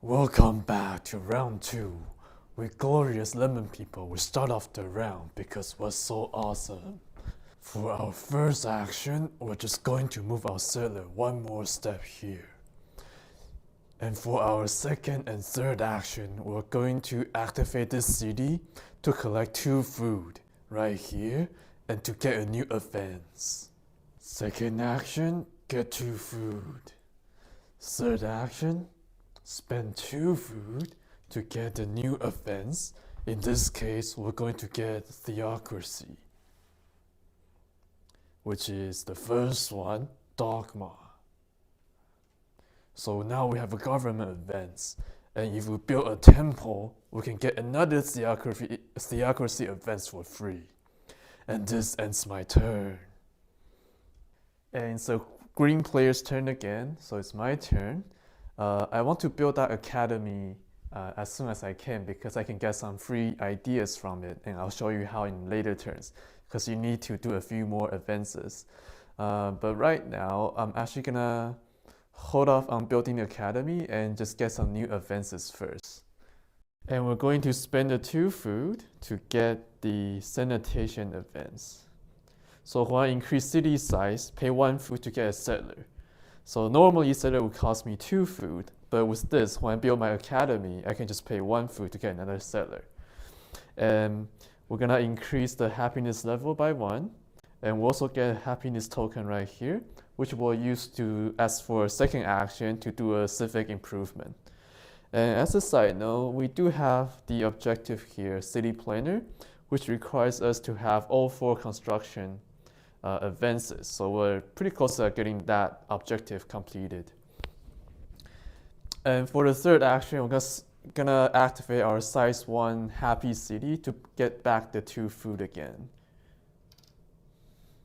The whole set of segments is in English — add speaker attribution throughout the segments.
Speaker 1: Welcome back to round 2. With glorious lemon people, we start off the round because it was so awesome. For our first action, we're just going to move our settler one more step here. And for our second and third action, we're going to activate this city to collect 2 food right here and to get a new advance. Second action, get 2 food. Third action, spend 2 food to get the new offense. In this case, we're going to get theocracy, which is the first one, dogma. So now we have a government advance, and if we build a temple, we can get another theocracy advance for free. And this ends my turn. And so green player's turn again, so it's my turn. I want to build that academy as soon as I can because I can get some free ideas from it, and I'll show you how in later turns because you need to do a few more advances. But right now, I'm actually gonna hold off on building the academy and just get some new advances first. And we're going to spend the 2 food to get the sanitation advance. So when I increase city size, pay 1 food to get a settler. So normally settler would cost me 2 food, but with this, when I build my academy, I can just pay 1 food to get another settler. And we're gonna increase the happiness level by 1, and we'll also get a happiness token right here, which we'll use to ask for a second action to do a civic improvement. And as a side note, we do have the objective here, city planner, which requires us to have all 4 construction advances. So we're pretty close to getting that objective completed. And for the third action, we're gonna activate our size 1 happy city to get back the 2 food again.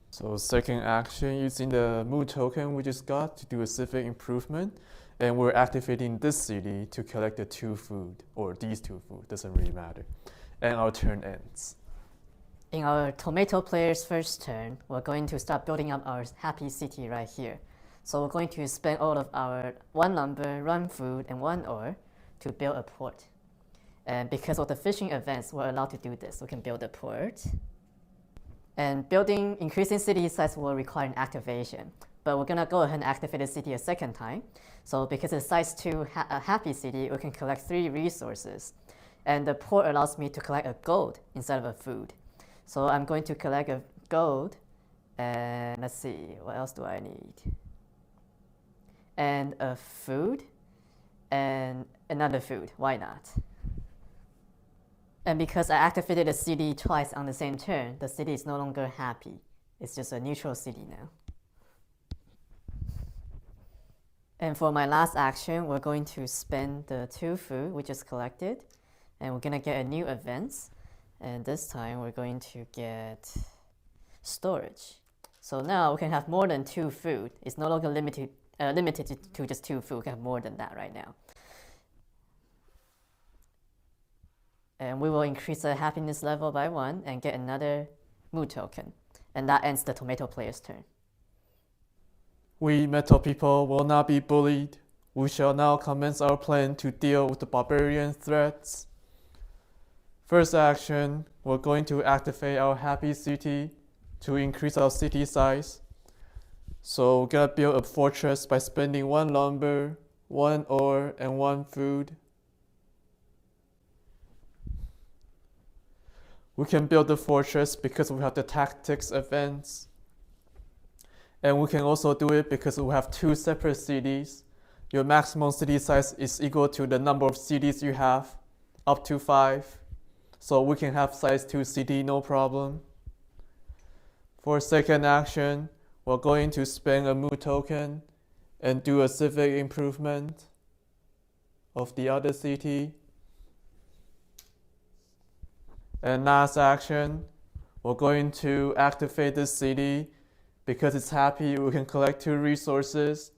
Speaker 1: So second action, using the mood token we just got to do a civic improvement, and we're activating this city to collect the 2 food, or these 2 food, doesn't really matter. And our turn ends.
Speaker 2: In our tomato player's first turn, we're going to start building up our happy city right here. So we're going to spend all of our 1 lumber, 1 food, and 1 ore to build a port. And because of the fishing events, we're allowed to do this. We can build a port. And increasing city size will require an activation. But we're gonna go ahead and activate the city a second time. So because it's size 2 happy city, we can collect 3 resources. And the port allows me to collect a gold instead of a food. So I'm going to collect a gold, and let's see, what else do I need? And a food, and another food, why not? And because I activated a city twice on the same turn, the city is no longer happy. It's just a neutral city now. And for my last action, we're going to spend the 2 food we just collected, and we're gonna get a new advance. And this time we're going to get storage. So now we can have more than 2 food. It's no longer limited to just 2 food. We can have more than that right now. And we will increase the happiness level by 1 and get another mood token. And that ends the tomato player's turn.
Speaker 1: We metal people will not be bullied. We shall now commence our plan to deal with the barbarian threats. First action, we're going to activate our happy city to increase our city size. So we're gonna build a fortress by spending 1 lumber, 1 ore, and 1 food. We can build the fortress because we have the tactics advance. And we can also do it because we have 2 separate cities. Your maximum city size is equal to the number of cities you have, up to 5. So we can have size 2 city, no problem. For second action, we're going to spend a mood token and do a civic improvement of the other city. And last action, we're going to activate this city. Because it's happy, we can collect 2 resources.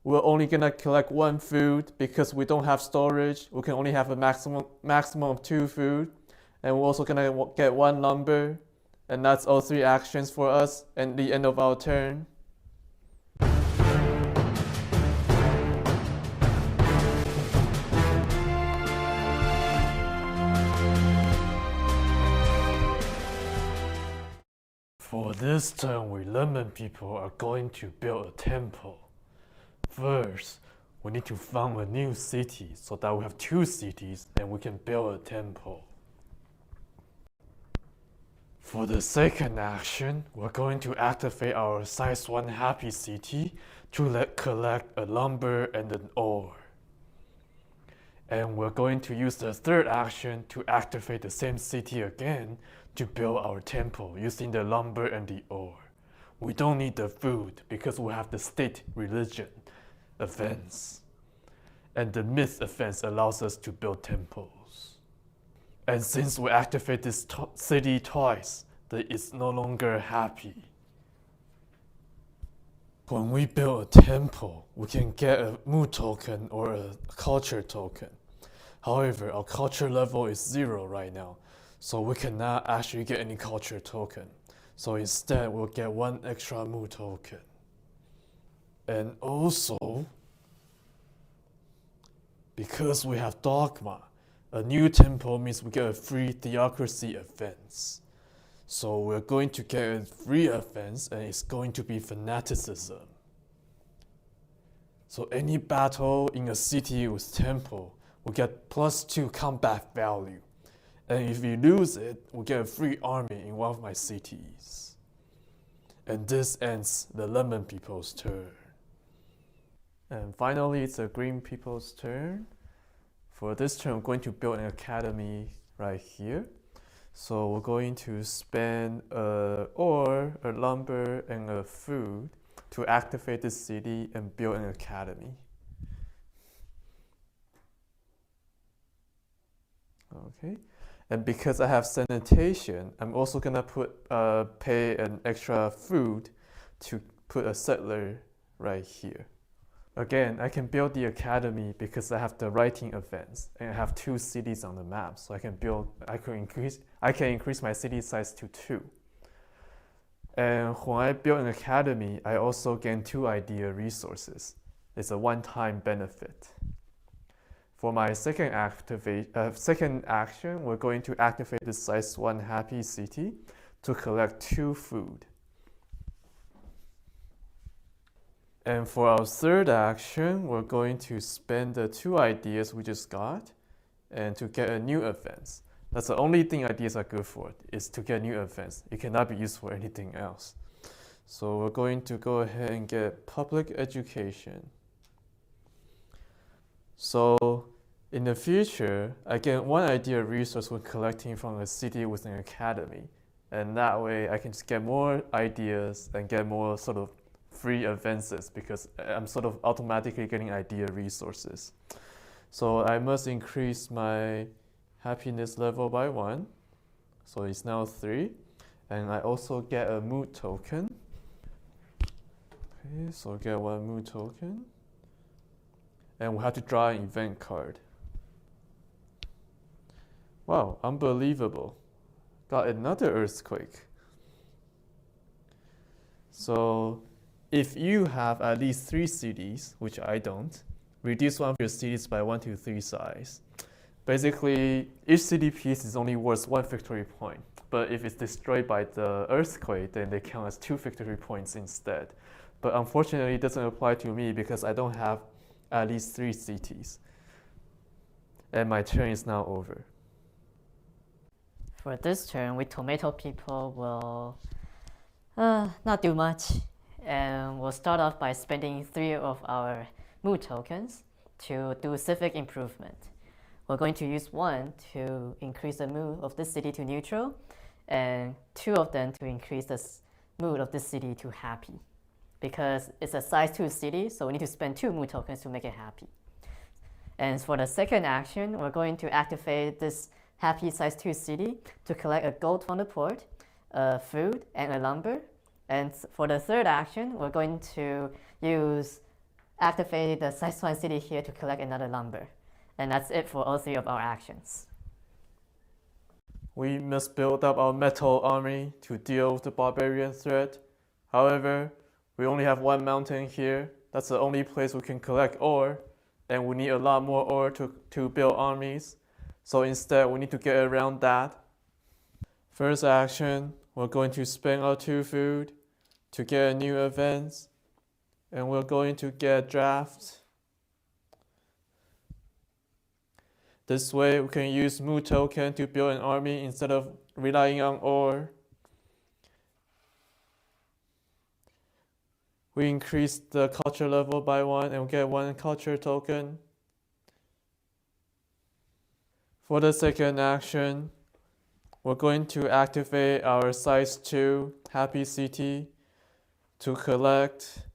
Speaker 1: We're only gonna collect 1 food because we don't have storage. We can only have a maximum of 2 food. And we're also gonna get 1 lumber. And that's all 3 actions for us and the end of our turn. For this turn, we lemon people are going to build a temple. First, we need to found a new city so that we have 2 cities and we can build a temple. For the second action, we're going to activate our size 1 happy city to collect a lumber and an ore. And we're going to use the third action to activate the same city again to build our temple using the lumber and the ore. We don't need the food because we have the state religion events. And the myth events allows us to build temples. And since we activate this city twice, it's no longer happy. When we build a temple, we can get a mood token or a culture token. However, our culture level is 0 right now, so we cannot actually get any culture token. So instead, we'll get 1 extra mood token. And also, because we have dogma, a new temple means we get a free theocracy events. So we're going to get a free events and it's going to be fanaticism. So any battle in a city with temple will get +2 combat value. And if we lose it, we'll get a free army in one of my cities. And this ends the lemon people's turn. And finally, it's the green people's turn. For this turn, I'm going to build an academy right here. So we're going to spend ore, a lumber, and a food to activate this city and build an academy. Okay, and because I have sanitation, I'm also gonna pay an extra food to put a settler right here. Again, I can build the academy because I have the writing events and I have 2 cities on the map, so I can increase my city size to 2. And when I build an academy, I also gain 2 idea resources. It's a one-time benefit. For my second action, we're going to activate the size 1 happy city to collect 2 food. And for our third action, we're going to spend the 2 ideas we just got and to get a new events. That's the only thing ideas are good for, is to get new events. It cannot be used for anything else. So we're going to go ahead and get public education. So in the future, I get 1 idea resource when collecting from a city with an academy. And that way I can just get more ideas and get more sort of free advances because I'm sort of automatically getting idea resources. So I must increase my happiness level by 1. So it's now 3. And I also get a mood token. Okay, so get 1 mood token. And we have to draw an event card. Wow, unbelievable. Got another earthquake. So if you have at least 3 cities, which I don't, reduce one of your cities by 1 to 3 size. Basically, each city piece is only worth 1 victory point, but if it's destroyed by the earthquake, then they count as 2 victory points instead. But unfortunately, it doesn't apply to me because I don't have at least 3 cities. And my turn is now over.
Speaker 2: For this turn, we tomato people will not do much. And we'll start off by spending 3 of our mood tokens to do civic improvement. We're going to use 1 to increase the mood of this city to neutral, and 2 of them to increase the mood of this city to happy. Because it's a size 2 city, so we need to spend 2 mood tokens to make it happy. And for the second action, we're going to activate this happy size 2 city to collect a gold from the port, food, and a lumber. And for the third action, we're going to activate the size 1 city here to collect another lumber. And that's it for all 3 of our actions.
Speaker 1: We must build up our metal army to deal with the barbarian threat. However, we only have 1 mountain here. That's the only place we can collect ore, and we need a lot more ore to build armies. So instead, we need to get around that. First action, we're going to spend our 2 food to get a new event, and we're going to get draft. This way we can use Mu token to build an army instead of relying on ore. We increase the culture level by 1 and we get 1 culture token. For the second action, we're going to activate our size 2 happy city to collect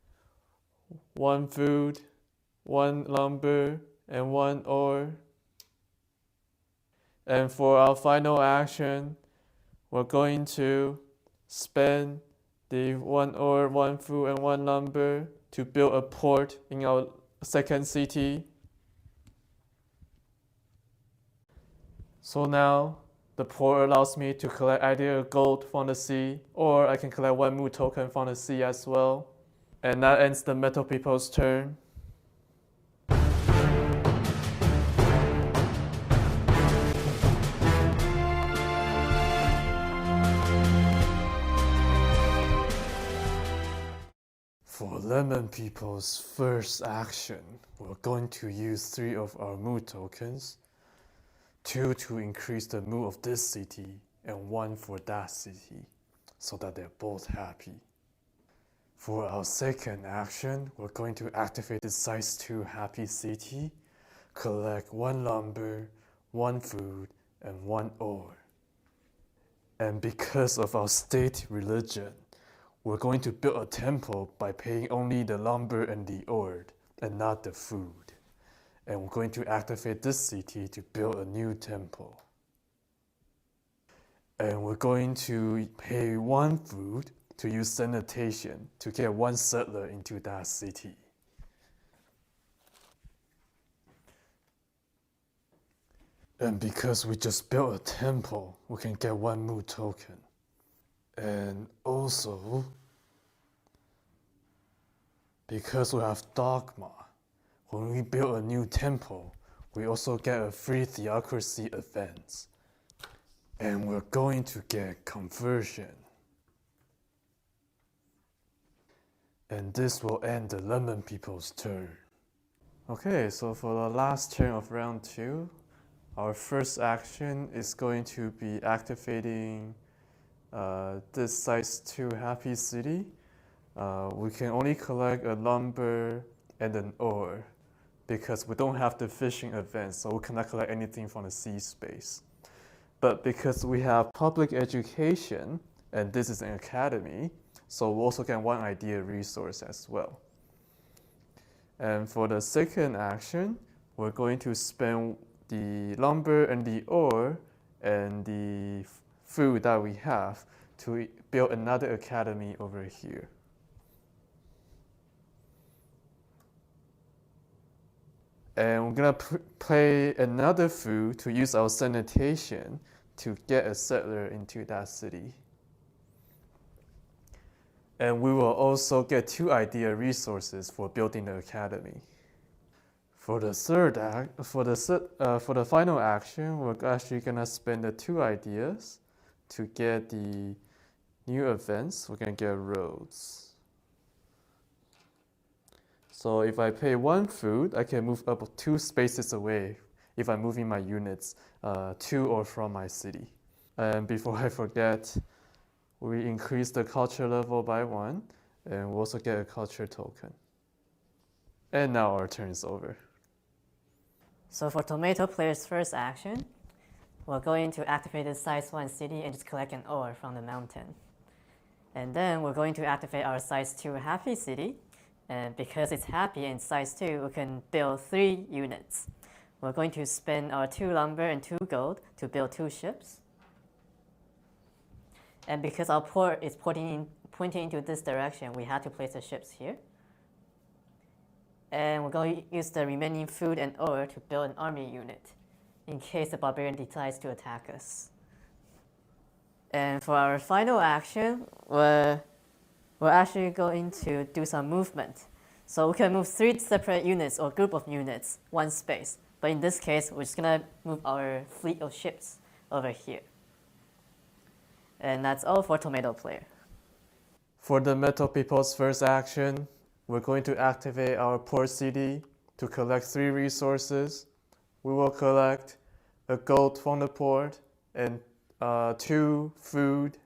Speaker 1: 1 food, 1 lumber, and 1 ore. And for our final action, we're going to spend the 1 ore, 1 food, and 1 lumber to build a port in our second city. So now, the port allows me to collect either gold from the sea, or I can collect 1 Mu token from the sea as well. And that ends the Metal People's turn. For Lemon People's first action, we're going to use 3 of our Mu tokens, 2 to increase the Mu of this city, and 1 for that city, so that they're both happy. For our second action, we're going to activate the size 2 happy city, collect 1 lumber, 1 food, and 1 ore. And because of our state religion, we're going to build a temple by paying only the lumber and the ore, and not the food. And we're going to activate this city to build a new temple. And we're going to pay 1 food to use sanitation to get 1 settler into that city. And because we just built a temple, we can get 1 Mu token. And also, because we have dogma, when we build a new temple, we also get a free theocracy event. And we're going to get conversion. And this will end the Lemon People's turn. Okay, so for the last turn of round 2, our first action is going to be activating this size 2 happy city. We can only collect a lumber and an ore because we don't have the fishing event, so we cannot collect anything from the sea space. But because we have public education, and this is an academy, so we'll also get 1 idea resource as well. And for the second action, we're going to spend the lumber and the ore and the food that we have to build another academy over here. And we're gonna play another food to use our sanitation to get a settler into that city. And we will also get 2 idea resources for building the academy. For the final action, we're actually gonna spend the 2 ideas to get the new events. We're gonna get roads. So if I pay 1 food, I can move up 2 spaces away if I'm moving my units to or from my city. And before I forget, we increase the culture level by 1, and we also get a culture token. And now our turn is over.
Speaker 2: So for Tomato Player's first action, we're going to activate the size 1 city and just collect an ore from the mountain. And then we're going to activate our size 2 happy city. And because it's happy and size 2, we can build 3 units. We're going to spend our 2 lumber and 2 gold to build 2 ships. And because our port is pointing into this direction, we had to place the ships here. And we're going to use the remaining food and ore to build an army unit in case the barbarian decides to attack us. And for our final action, we're actually going to do some movement. So we can move 3 separate units or group of units, 1 space. But in this case, we're just gonna move our fleet of ships over here. And that's all for tomato player.
Speaker 1: For the metal people's first action, we're going to activate our port CD to collect 3 resources. We will collect a gold from the port and 2 food.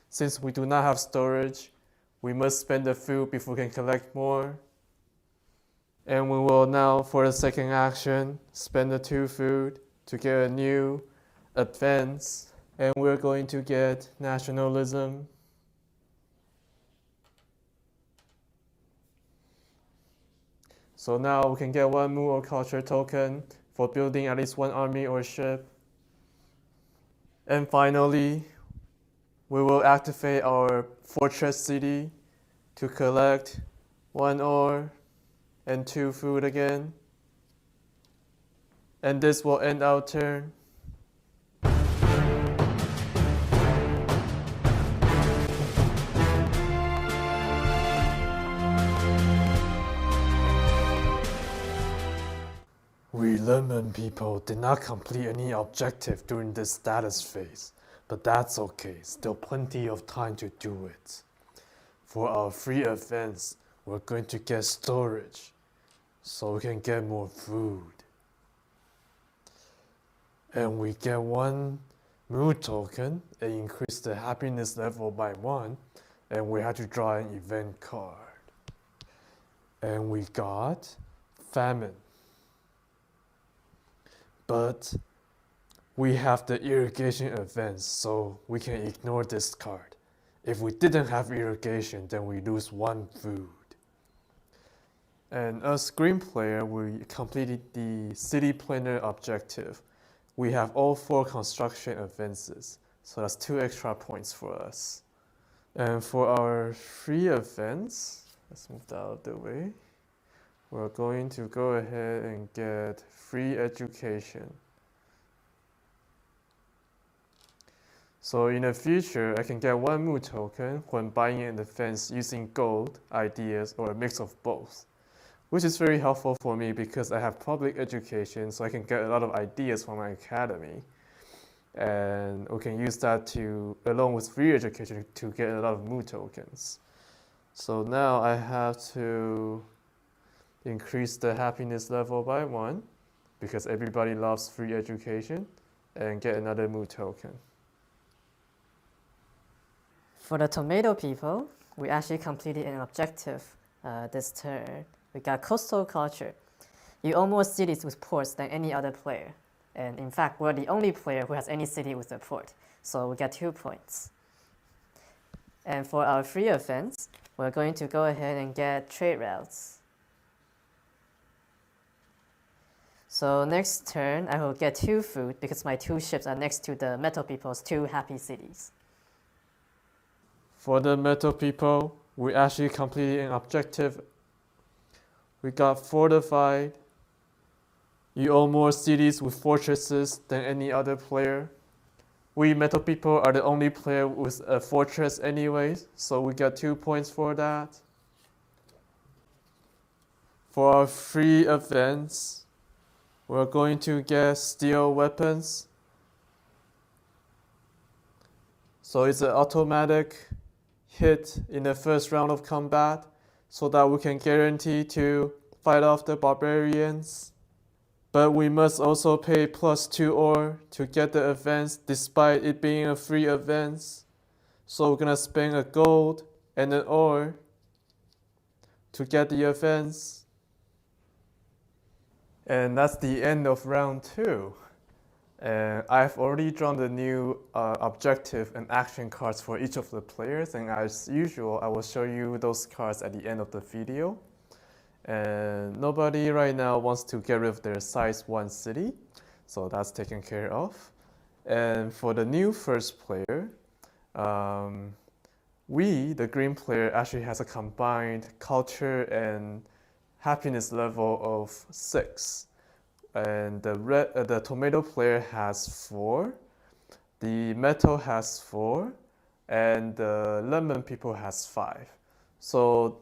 Speaker 1: Since we do not have storage, we must spend the food before we can collect more. And we will now, for the second action, spend the 2 food to get a new advance. And we're going to get nationalism. So now we can get 1 mood or culture token for building at least 1 army or ship. And finally, we will activate our fortress city to collect 1 ore and 2 food again. And this will end our turn. We lemon people did not complete any objective during this status phase, but that's okay, still plenty of time to do it. For our free events, we're going to get storage, so we can get more food. And we get 1 mood token and increase the happiness level by 1, and we had to draw an event card. And we got famine. But we have the irrigation events, so we can ignore this card. If we didn't have irrigation, then we lose 1 food. And as green player, we completed the city planner objective. We have all 4 construction events, so that's 2 extra points for us. And for our free events, let's move that out of the way. We're going to go ahead and get free education. So in the future, I can get 1 mood token when buying an advance using gold, ideas, or a mix of both, which is very helpful for me because I have public education, so I can get a lot of ideas from my academy. And we can use that to, along with free education, to get a lot of mood tokens. So now I have to increase the happiness level by 1 because everybody loves free education, and get another mood token.
Speaker 2: For the tomato people, we actually completed an objective this turn. We got coastal culture. You own more cities with ports than any other player. And in fact, we're the only player who has any city with a port. So we got 2 points. And for our free offense, we're going to go ahead and get trade routes. So next turn, I will get 2 food because my 2 ships are next to the metal people's 2 happy cities.
Speaker 1: For the metal people, we actually completed an objective. We got fortified. You own more cities with fortresses than any other player. We metal people are the only player with a fortress anyways, so we got 2 points for that. For our free events, we're going to get steel weapons. So it's an automatic hit in the first round of combat, so that we can guarantee to fight off the barbarians. But we must also pay +2 ore to get the events despite it being a free event. So we're gonna spend a gold and an ore to get the events. And that's the end of round 2. And I've already drawn the new objective and action cards for each of the players, and as usual, I will show you those cards at the end of the video. And nobody right now wants to get rid of their size 1 city, so that's taken care of. And for the new first player, the green player, actually has a combined culture and happiness level of 6. And the tomato player has 4, the metal has 4, and the lemon people has 5. So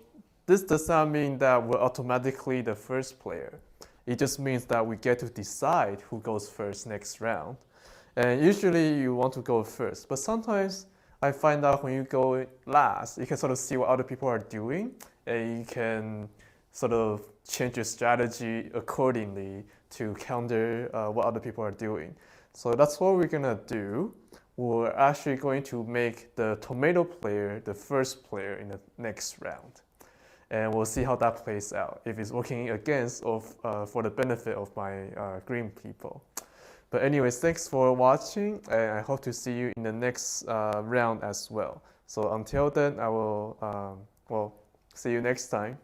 Speaker 1: this does not mean that we're automatically the first player. It just means that we get to decide who goes first next round. And usually you want to go first, but sometimes I find out when you go last, you can sort of see what other people are doing, and you can sort of change your strategy accordingly to counter what other people are doing. So that's what we're gonna do. We're actually going to make the tomato player the first player in the next round. And we'll see how that plays out, if it's working against or for the benefit of my green people. But anyways, thanks for watching, and I hope to see you in the next round as well. So until then, I will, see you next time.